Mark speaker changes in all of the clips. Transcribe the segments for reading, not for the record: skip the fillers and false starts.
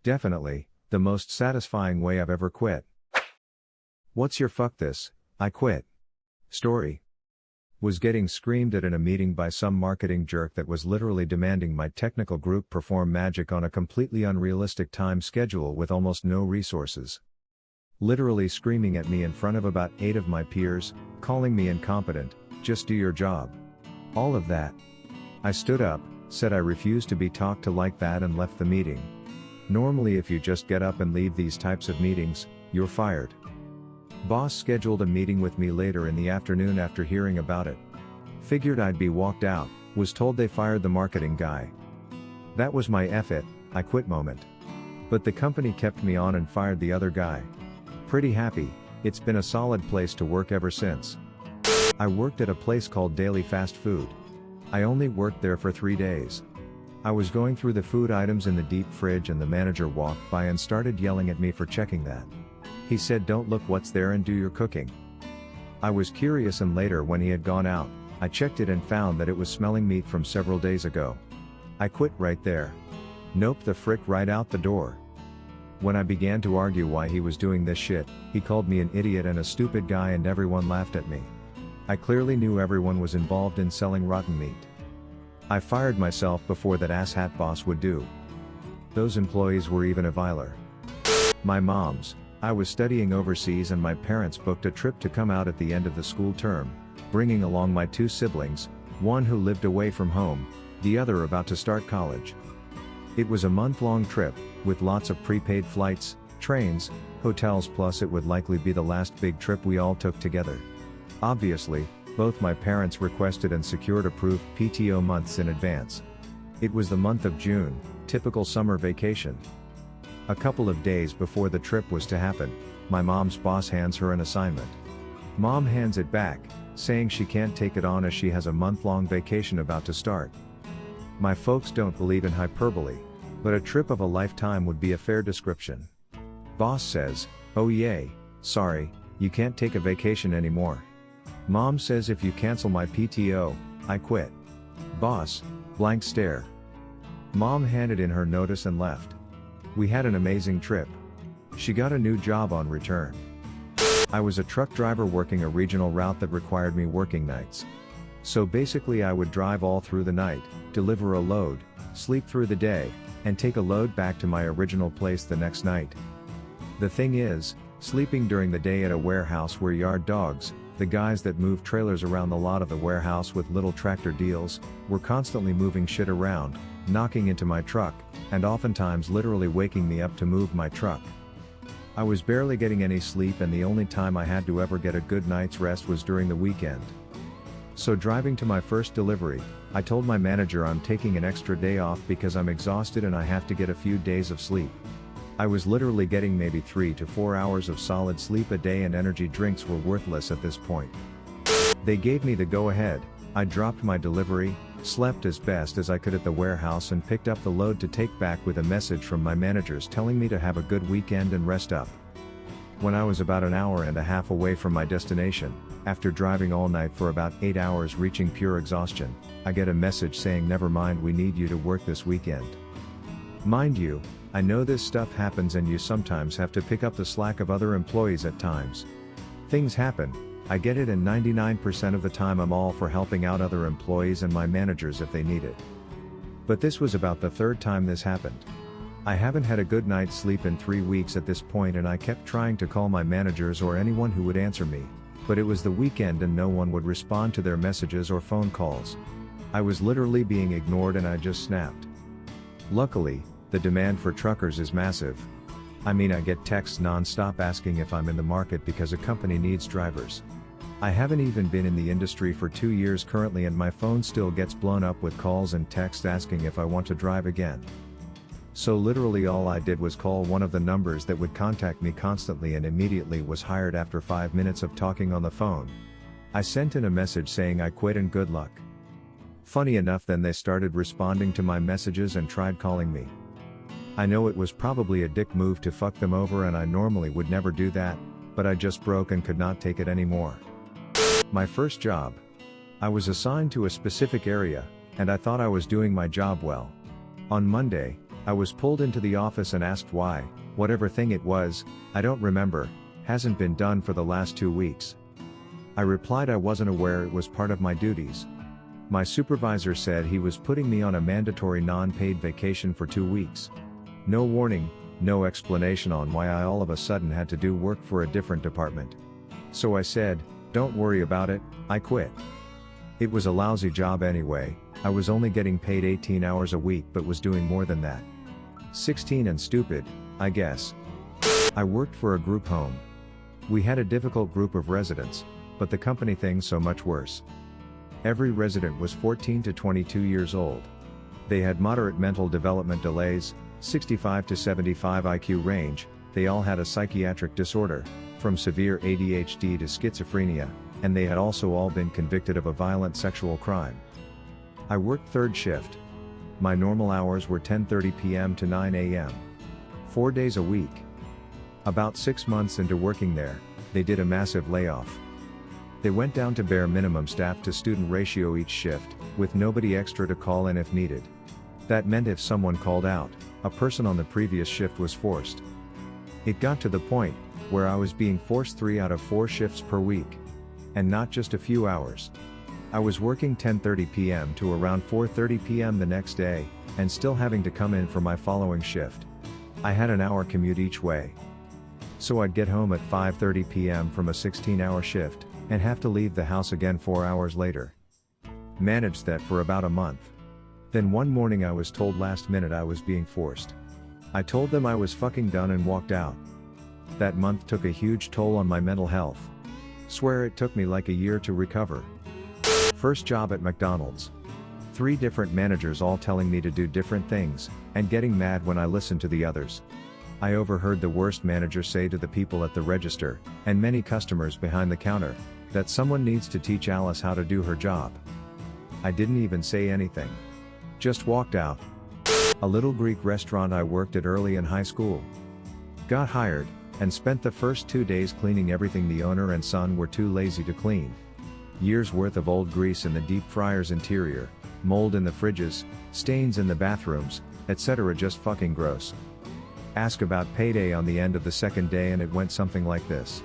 Speaker 1: Definitely, the most satisfying way I've ever quit. What's your fuck this, I quit story? Was getting screamed at in a meeting by some marketing jerk that was literally demanding my technical group perform magic on a completely unrealistic time schedule with almost no resources. Literally screaming at me in front of about 8 of my peers, calling me incompetent, just do your job. All of that. I stood up, said I refused to be talked to like that and left the meeting. Normally if you just get up and leave these types of meetings, you're fired. Boss scheduled a meeting with me later in the afternoon after hearing about it. Figured I'd be walked out, was told they fired the marketing guy. That was my F it, I quit moment. But the company kept me on and fired the other guy. Pretty happy, it's been a solid place to work ever since. I worked at a place called Daily Fast Food. I only worked there for 3 days. I was going through the food items in the deep fridge and the manager walked by and started yelling at me for checking that. He said don't look what's there and do your cooking. I was curious and later when he had gone out, I checked it and found that it was smelling meat from several days ago. I quit right there. Nope, the frick, right out the door. When I began to argue why he was doing this shit, he called me an idiot and a stupid guy and everyone laughed at me. I clearly knew everyone was involved in selling rotten meat. I fired myself before that asshat boss would do. Those employees were even viler. My mom's. I was studying overseas and my parents booked a trip to come out at the end of the school term, bringing along my 2 siblings, one who lived away from home, the other about to start college. It was a month-long trip, with lots of prepaid flights, trains, hotels, plus it would likely be the last big trip we all took together. Obviously, both my parents requested and secured approved PTO months in advance. It was the month of June, typical summer vacation. A couple of days before the trip was to happen, my mom's boss hands her an assignment. Mom hands it back, saying she can't take it on as she has a month-long vacation about to start. My folks don't believe in hyperbole, but a trip of a lifetime would be a fair description. Boss says, oh yay, sorry, you can't take a vacation anymore. Mom says if you cancel my PTO, I quit. Boss, blank stare. Mom handed in her notice and left. We had an amazing trip. She got a new job on return. I was a truck driver working a regional route that required me working nights. So basically I would drive all through the night, deliver a load, sleep through the day, and take a load back to my original place the next night. The thing is, sleeping during the day at a warehouse where yard dogs, the guys that move trailers around the lot of the warehouse with little tractor deals, were constantly moving shit around, knocking into my truck, and oftentimes literally waking me up to move my truck. I was barely getting any sleep and the only time I had to ever get a good night's rest was during the weekend. So driving to my first delivery, I told my manager I'm taking an extra day off because I'm exhausted and I have to get a few days of sleep. I was literally getting maybe 3 to 4 hours of solid sleep a day and energy drinks were worthless at this point. They gave me the go-ahead. I dropped my delivery, slept as best as I could at the warehouse and picked up the load to take back with a message from my managers telling me to have a good weekend and rest up. When I was about an hour and a half away from my destination, after driving all night for about 8 hours reaching pure exhaustion, I get a message saying never mind, we need you to work this weekend. Mind you, I know this stuff happens and you sometimes have to pick up the slack of other employees at times. Things happen, I get it, and 99% of the time I'm all for helping out other employees and my managers if they need it. But this was about the 3rd time this happened. I haven't had a good night's sleep in 3 weeks at this point and I kept trying to call my managers or anyone who would answer me, but it was the weekend and no one would respond to their messages or phone calls. I was literally being ignored and I just snapped. Luckily, the demand for truckers is massive. I mean, I get texts non-stop asking if I'm in the market because a company needs drivers. I haven't even been in the industry for 2 years currently and my phone still gets blown up with calls and texts asking if I want to drive again. So literally all I did was call one of the numbers that would contact me constantly and immediately was hired after 5 minutes of talking on the phone. I sent in a message saying I quit and good luck. Funny enough, then they started responding to my messages and tried calling me. I know it was probably a dick move to fuck them over and I normally would never do that, but I just broke and could not take it anymore. My first job. I was assigned to a specific area, and I thought I was doing my job well. On Monday, I was pulled into the office and asked why, whatever thing it was, I don't remember, hasn't been done for the last 2 weeks. I replied I wasn't aware it was part of my duties. My supervisor said he was putting me on a mandatory non-paid vacation for 2 weeks. No warning, no explanation on why I all of a sudden had to do work for a different department. So I said, "Don't worry about it, I quit." It was a lousy job anyway. I was only getting paid 18 hours a week but was doing more than that. 16 and stupid, I guess. I worked for a group home. We had a difficult group of residents, but the company thing so much worse. Every resident was 14 to 22 years old. They had moderate mental development delays, 65 to 75 IQ range, they all had a psychiatric disorder, from severe ADHD to schizophrenia, and they had also all been convicted of a violent sexual crime. I worked third shift. My normal hours were 10:30 p.m. to 9 a.m. 4 days a week. About 6 months into working there, they did a massive layoff. They went down to bare minimum staff to student ratio each shift, with nobody extra to call in if needed. That meant if someone called out, a person on the previous shift was forced. It got to the point where I was being forced 3 out of 4 shifts per week. And not just a few hours. I was working 10:30 p.m. to around 4:30 p.m. the next day, and still having to come in for my following shift. I had an hour commute each way. So I'd get home at 5:30 p.m. from a 16-hour shift, and have to leave the house again 4 hours later. Managed that for about a month. Then one morning I was told last minute I was being forced. I told them I was fucking done and walked out. That month took a huge toll on my mental health. Swear it took me like a year to recover. First job at McDonald's. 3 different managers all telling me to do different things, and getting mad when I listened to the others. I overheard the worst manager say to the people at the register, and many customers behind the counter, that someone needs to teach Alice how to do her job. I didn't even say anything. Just walked out. A little Greek restaurant I worked at early in high school. Got hired, and spent the first 2 days cleaning everything the owner and son were too lazy to clean. Years worth of old grease in the deep fryer's interior, mold in the fridges, stains in the bathrooms, etc. Just fucking gross. Ask about payday on the end of the second day and it went something like this.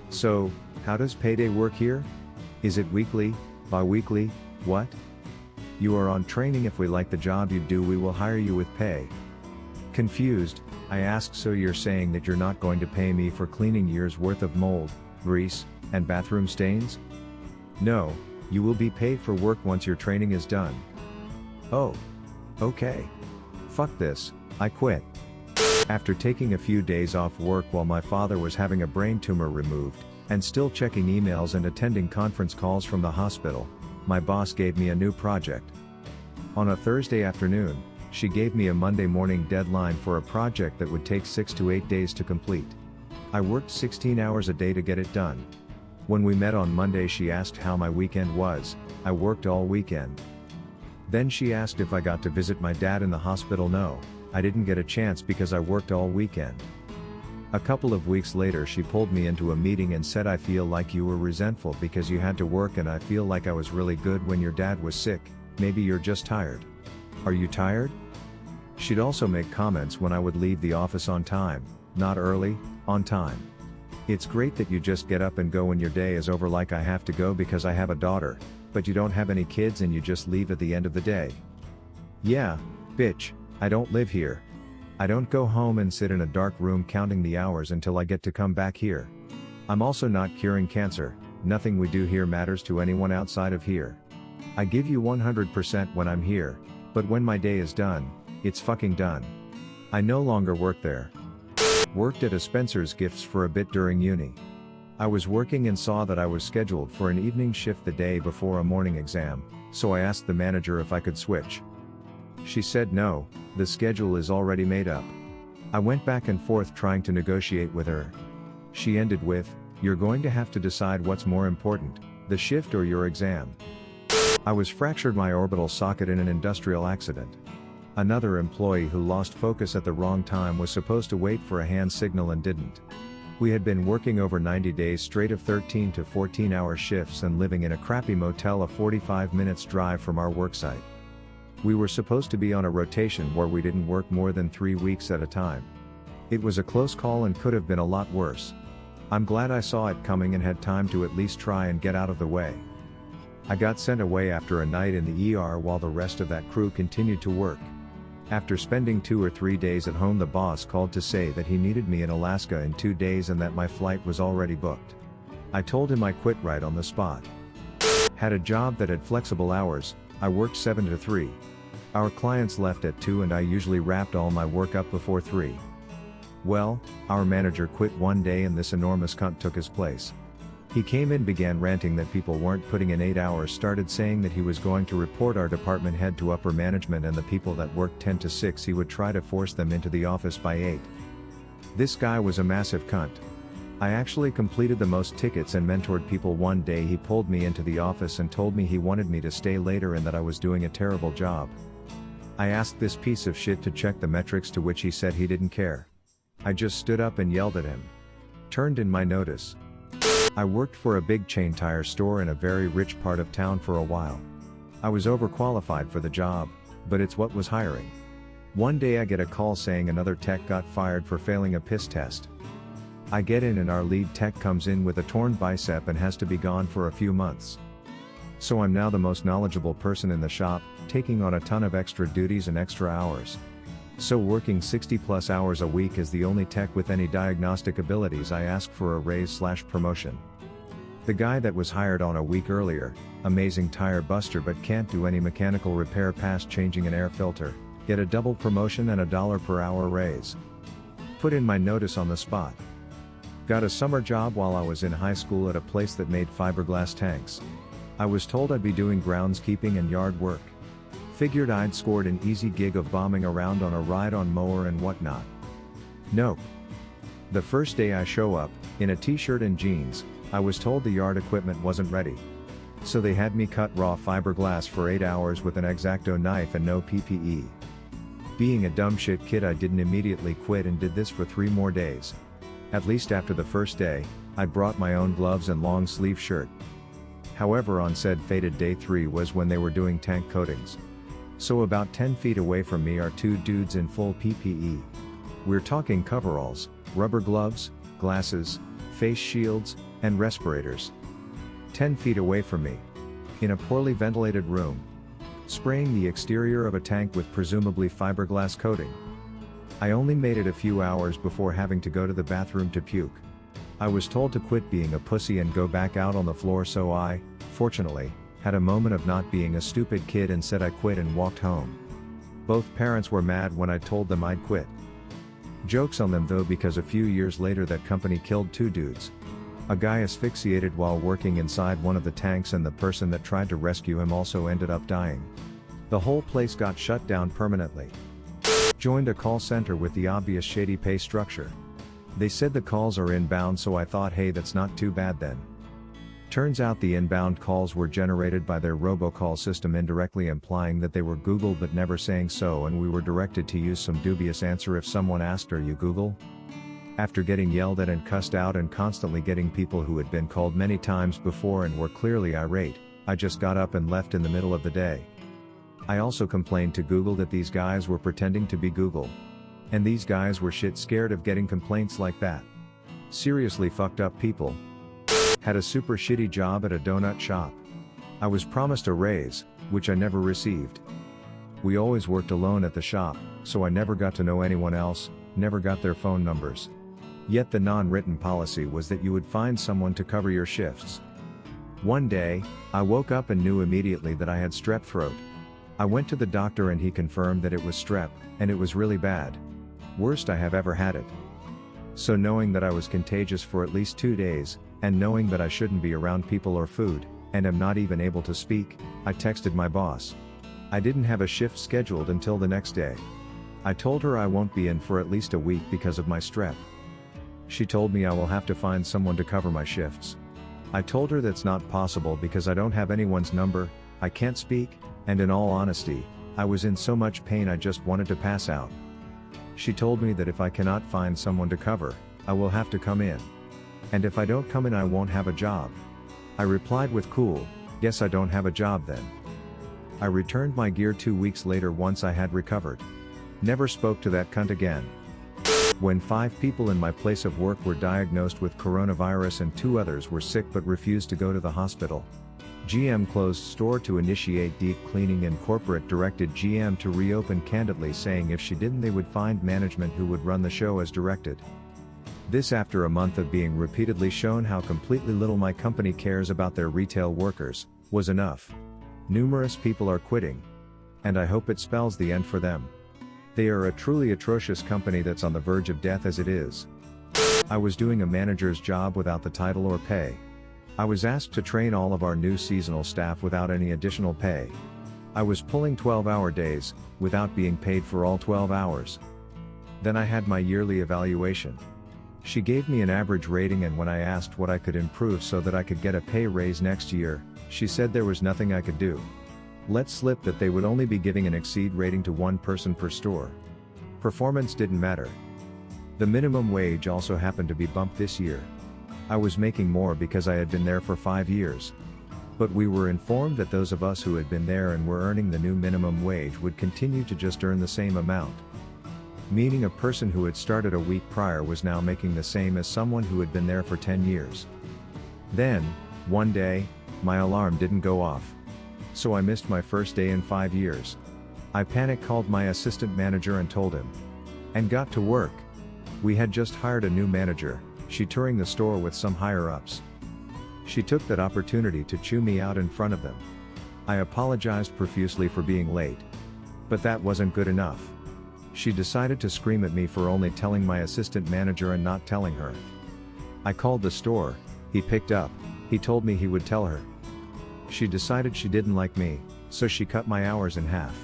Speaker 1: "So, how does payday work here? Is it weekly, bi-weekly, what? You are on training. If we like the job you do we will hire you with pay." Confused, I asked, "So you're saying that you're not going to pay me for cleaning years worth of mold, grease, and bathroom stains?" "No, you will be paid for work once your training is done." "Oh. Okay. Fuck this, I quit." After taking a few days off work while my father was having a brain tumor removed, and still checking emails and attending conference calls from the hospital, my boss gave me a new project. On a Thursday afternoon, she gave me a Monday morning deadline for a project that would take 6 to 8 days to complete. I worked 16 hours a day to get it done. When we met on Monday she asked how my weekend was. I worked all weekend. Then she asked if I got to visit my dad in the hospital. No, I didn't get a chance because I worked all weekend. A couple of weeks later she pulled me into a meeting and said, "I feel like you were resentful because you had to work, and I feel like I was really good when your dad was sick. Maybe you're just tired. Are you tired?" She'd also make comments when I would leave the office on time, not early, on time. "It's great that you just get up and go when your day is over, like I have to go because I have a daughter, but you don't have any kids and you just leave at the end of the day." Yeah, bitch, I don't live here. I don't go home and sit in a dark room counting the hours until I get to come back here. I'm also not curing cancer. Nothing we do here matters to anyone outside of here. I give you 100% when I'm here, but when my day is done, it's fucking done. I no longer work there. Worked at a Spencer's Gifts for a bit during uni. I was working and saw that I was scheduled for an evening shift the day before a morning exam, so I asked the manager if I could switch. She said no, the schedule is already made up. I went back and forth trying to negotiate with her. She ended with, "You're going to have to decide what's more important, the shift or your exam." I was fractured my orbital socket in an industrial accident. Another employee who lost focus at the wrong time was supposed to wait for a hand signal and didn't. We had been working over 90 days straight of 13 to 14-hour shifts and living in a crappy motel a 45 minutes drive from our worksite. We were supposed to be on a rotation where we didn't work more than 3 weeks at a time. It was a close call and could have been a lot worse. I'm glad I saw it coming and had time to at least try and get out of the way. I got sent away after a night in the ER while the rest of that crew continued to work. After spending 2 or 3 days at home, the boss called to say that he needed me in Alaska in 2 days and that my flight was already booked. I told him I quit right on the spot. Had a job that had flexible hours. I worked 7 to 3. Our clients left at 2 and I usually wrapped all my work up before 3. Well, our manager quit one day and this enormous cunt took his place. He came in, began ranting that people weren't putting in 8 hours, started saying that he was going to report our department head to upper management and the people that worked 10 to 6 he would try to force them into the office by 8. This guy was a massive cunt. I actually completed the most tickets and mentored people. One day he pulled me into the office and told me he wanted me to stay later and that I was doing a terrible job. I asked this piece of shit to check the metrics, to which he said he didn't care. I just stood up and yelled at him. Turned in my notice. I worked for a big chain tire store in a very rich part of town for a while. I was overqualified for the job, but it's what was hiring. One day I get a call saying another tech got fired for failing a piss test. I get in and our lead tech comes in with a torn bicep and has to be gone for a few months. So I'm now the most knowledgeable person in the shop, taking on a ton of extra duties and extra hours. So working 60+ hours a week as the only tech with any diagnostic abilities, I ask for a raise/promotion. The guy that was hired on a week earlier, amazing tire buster but can't do any mechanical repair past changing an air filter, get a double promotion and a $1 per hour raise. Put in my notice on the spot. Got a summer job while I was in high school at a place that made fiberglass tanks. I was told I'd be doing groundskeeping and yard work. Figured I'd scored an easy gig of bombing around on a ride-on mower and whatnot. Nope. The first day I show up, in a t-shirt and jeans, I was told the yard equipment wasn't ready. So they had me cut raw fiberglass for 8 hours with an X-Acto knife and no PPE. Being a dumb shit kid, I didn't immediately quit and did this for 3 more days. At least after the first day, I brought my own gloves and long sleeve shirt. However, on said fated day 3 was when they were doing tank coatings. So about 10 feet away from me are 2 dudes in full PPE. We're talking coveralls, rubber gloves, glasses, face shields, and respirators. 10 feet away from me. In a poorly ventilated room. Spraying the exterior of a tank with presumably fiberglass coating. I only made it a few hours before having to go to the bathroom to puke. I was told to quit being a pussy and go back out on the floor, so I, fortunately, had a moment of not being a stupid kid and said I quit and walked home. Both parents were mad when I told them I'd quit. Jokes on them though, because a few years later that company killed 2 dudes. A guy asphyxiated while working inside one of the tanks and the person that tried to rescue him also ended up dying. The whole place got shut down permanently. Joined a call center with the obvious shady pay structure. They said the calls are inbound, so I thought, hey, that's not too bad then. Turns out the inbound calls were generated by their robocall system, indirectly implying that they were Google but never saying so, and we were directed to use some dubious answer if someone asked, "Are you Google?" After getting yelled at and cussed out and constantly getting people who had been called many times before and were clearly irate, I just got up and left in the middle of the day. I also complained to Google that these guys were pretending to be Google. And these guys were shit scared of getting complaints like that. Seriously fucked up people. Had a super shitty job at a donut shop. I was promised a raise, which I never received. We always worked alone at the shop, so I never got to know anyone else, never got their phone numbers. Yet the non-written policy was that you would find someone to cover your shifts. One day, I woke up and knew immediately that I had strep throat. I went to the doctor and he confirmed that it was strep, and it was really bad. Worst I have ever had it. So knowing that I was contagious for at least 2 days, and knowing that I shouldn't be around people or food, and am not even able to speak, I texted my boss. I didn't have a shift scheduled until the next day. I told her I won't be in for at least a week because of my strep. She told me I will have to find someone to cover my shifts. I told her that's not possible because I don't have anyone's number, I can't speak, and in all honesty, I was in so much pain I just wanted to pass out. She told me that if I cannot find someone to cover, I will have to come in. And if I don't come in I won't have a job. I replied with cool, "Guess I don't have a job then." I returned my gear 2 weeks later once I had recovered. Never spoke to that cunt again. When 5 people in my place of work were diagnosed with coronavirus and 2 others were sick but refused to go to the hospital, GM closed store to initiate deep cleaning, and corporate directed GM to reopen, candidly saying if she didn't they would find management who would run the show as directed. This after a month of being repeatedly shown how completely little my company cares about their retail workers, was enough. Numerous people are quitting. And I hope it spells the end for them. They are a truly atrocious company that's on the verge of death as it is. I was doing a manager's job without the title or pay. I was asked to train all of our new seasonal staff without any additional pay. I was pulling 12-hour days, without being paid for all 12 hours. Then I had my yearly evaluation. She gave me an average rating, and when I asked what I could improve so that I could get a pay raise next year, she said there was nothing I could do. Let slip that they would only be giving an exceed rating to 1 person per store. Performance didn't matter. The minimum wage also happened to be bumped this year. I was making more because I had been there for 5 years. But we were informed that those of us who had been there and were earning the new minimum wage would continue to just earn the same amount. Meaning a person who had started a week prior was now making the same as someone who had been there for 10 years. Then, one day, my alarm didn't go off. So I missed my first day in 5 years. I panic called my assistant manager and told him. And got to work. We had just hired a new manager, she touring the store with some higher-ups. She took that opportunity to chew me out in front of them. I apologized profusely for being late. But that wasn't good enough. She decided to scream at me for only telling my assistant manager and not telling her. I called the store, he picked up, he told me he would tell her. She decided she didn't like me, so she cut my hours in half.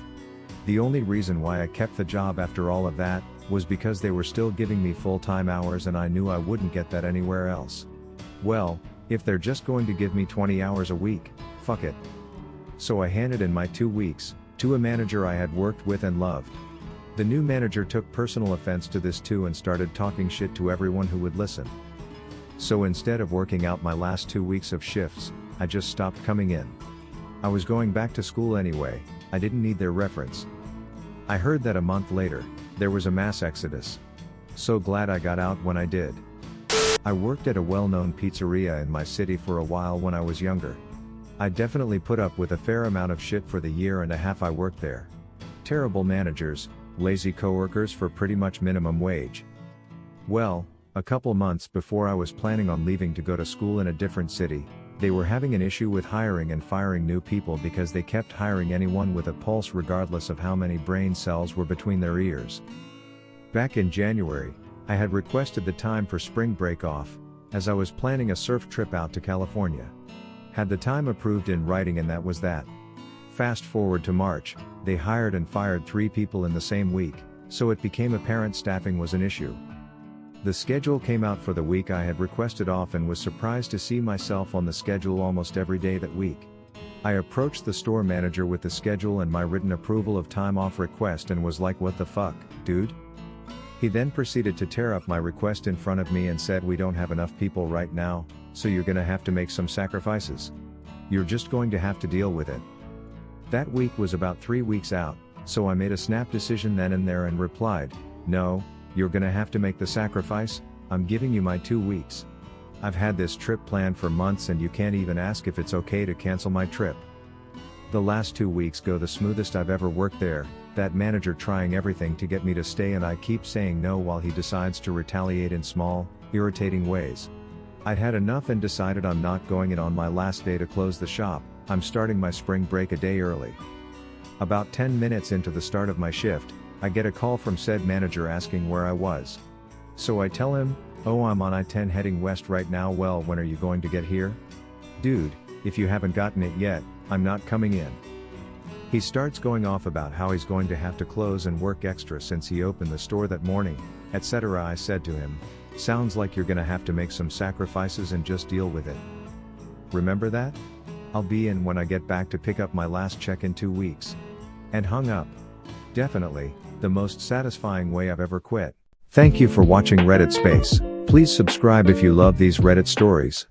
Speaker 1: The only reason why I kept the job after all of that, was because they were still giving me full-time hours and I knew I wouldn't get that anywhere else. Well, if they're just going to give me 20 hours a week, fuck it. So I handed in my 2 weeks, to a manager I had worked with and loved. The new manager took personal offense to this too and started talking shit to everyone who would listen. So instead of working out my last 2 weeks of shifts, I just stopped coming in. I was going back to school anyway, I didn't need their reference. I heard that a month later, there was a mass exodus. So glad I got out when I did. I worked at a well-known pizzeria in my city for a while when I was younger. I definitely put up with a fair amount of shit for the year and a half I worked there. Terrible managers, lazy coworkers for pretty much minimum wage. Well, a couple months before I was planning on leaving to go to school in a different city, they were having an issue with hiring and firing new people because they kept hiring anyone with a pulse regardless of how many brain cells were between their ears. Back in January, I had requested the time for spring break off, as I was planning a surf trip out to California. Had the time approved in writing and that was that. Fast forward to March, they hired and fired 3 people in the same week, so it became apparent staffing was an issue. The schedule came out for the week I had requested off and was surprised to see myself on the schedule almost every day that week. I approached the store manager with the schedule and my written approval of time off request and was like, what the fuck, dude? He then proceeded to tear up my request in front of me and said, we don't have enough people right now, so you're gonna have to make some sacrifices. You're just going to have to deal with it. That week was about 3 weeks out, so I made a snap decision then and there and replied, no, you're gonna have to make the sacrifice, I'm giving you my 2 weeks. I've had this trip planned for months and you can't even ask if it's okay to cancel my trip. The last 2 weeks go the smoothest I've ever worked there, that manager trying everything to get me to stay and I keep saying no while he decides to retaliate in small, irritating ways. I'd had enough and decided I'm not going in on my last day to close the shop, I'm starting my spring break a day early. About 10 minutes into the start of my shift, I get a call from said manager asking where I was. So I tell him, oh, I'm on I-10 heading west right now. Well, when are you going to get here? Dude, if you haven't gotten it yet, I'm not coming in. He starts going off about how he's going to have to close and work extra since he opened the store that morning, etc. I said to him, sounds like you're gonna have to make some sacrifices and just deal with it. Remember that? I'll be in when I get back to pick up my last check in 2 weeks. And hung up. Definitely, the most satisfying way I've ever quit. Thank you for watching Reddit Space. Please subscribe if you love these Reddit stories.